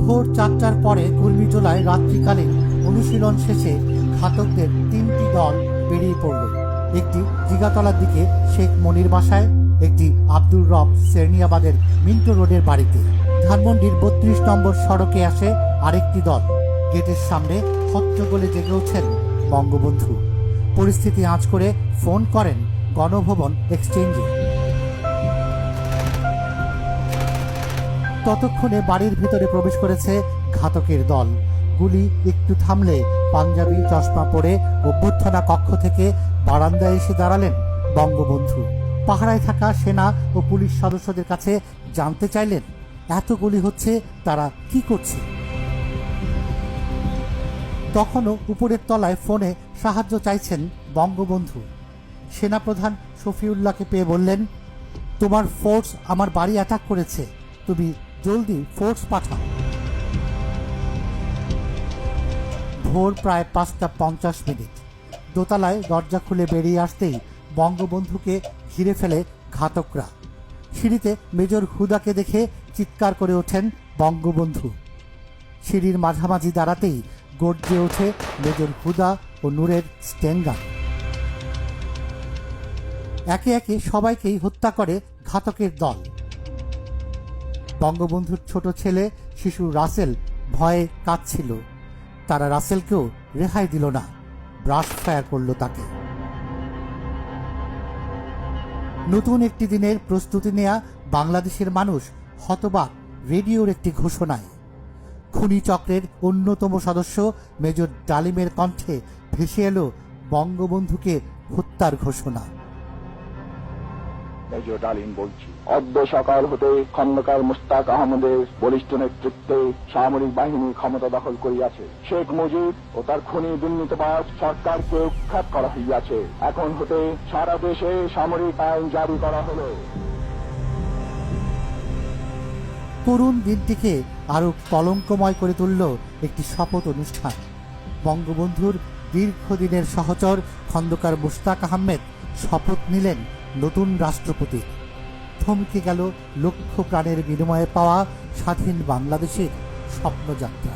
ভোর 4টার পরে কুর্মিটোলায় রাত্রিকালীন অনুশীলন শেষে ঘাতকদের 3টি দল বেরিয়ে পড়ল। একটি জিগাতলার দিকে শেখ মনির বাসায়, একটি আব্দুর রব সেরনিয়াবাদের মিন্টো রোডের বাড়িতে। ধানমন্ডির 32 নম্বর সড়কে আসে আরেকটি দল। গেটের সামনে হট্টগোলে জেগে ওঠেন বঙ্গবন্ধু। পরিস্থিতি আঁচ করে ফোন করেন গণভবন এক্সচেঞ্জে। ততক্ষণে বাড়ির ভেতরে প্রবেশ করেছে ঘাতকের দল। গুলি একটু থামলে পাঞ্জাবি চশমা পরে অভ্যর্থনা কক্ষ থেকে বারান্দায় এসে দাঁড়ালেন বঙ্গবন্ধু। পাহারায় থাকা সেনা ও পুলিশ সদস্যদের কাছে জানতে চাইলেন এত গুলি হচ্ছে, তারা কি করছে। তখনও উপরের তলায় ফোনে সাহায্য চাইছেন বঙ্গবন্ধু। সেনাপ্রধান শফিউল্লাহকে পেয়ে বললেন, তোমার ফোর্স আমার বাড়ি অ্যাটাক করেছে, তুমি জলদি ফোর্স পাঠাও। ভোর প্রায় 5:50। দোতলায় দরজা খুলে বেরিয়ে আসতেই বঙ্গবন্ধুকে ঘিরে ফেলে ঘাতকরা। সিঁড়িতে মেজর হুদাকে দেখে চিৎকার করে ওঠেন বঙ্গবন্ধু। সিঁড়ির মাঝামাঝি দাঁড়াতেই গর্জে ওঠে মেজর হুদা ও নূরের স্টেনগান। একে একে সবাইকেই হত্যা করে ঘাতকের দল। বঙ্গবন্ধুর ছোট ছেলে শিশু রাসেল ভয়ে কাঁদছিল। তারা রাসেলকেও রেহাই দিল না, ব্রাশ ফায়ার করল তাকে। নতুন একটি দিনের প্রস্তুতি নেয়া বাংলাদেশের মানুষ হতবাক রেডিওর একটি ঘোষণায়। খুনি চক্রের অন্যতম সদস্য মেজর ডালিমের কণ্ঠে ভেসে এলো বঙ্গবন্ধুকে হত্যার ঘোষণা। মেজর ডালিম বলছি, অদ্য সকাল হতে খন্দকার মুস্তাক আহমদের বলিষ্ঠ নেতৃত্বে সামরিক বাহিনী ক্ষমতা দখল করিয়াছে। শেখ মুজিব ও তার খুনি দুর্নীতিবাজ সরকারকে উৎখাত করা হইয়াছে। এখন হতে সারা দেশে সামরিক আইন জারি করা হলো। করুণ দিনটিকে আরো কলঙ্কময় করে তুলল একটি শপথ অনুষ্ঠান। বঙ্গবন্ধুর দীর্ঘদিনের সহচর খন্দকার মুস্তাক আহমেদ শপথ নিলেন নতুন রাষ্ট্রপতি। থমকে গেল লক্ষ প্রাণের বিনিময়ে পাওয়া স্বাধীন বাংলাদেশের স্বপ্নযাত্রা।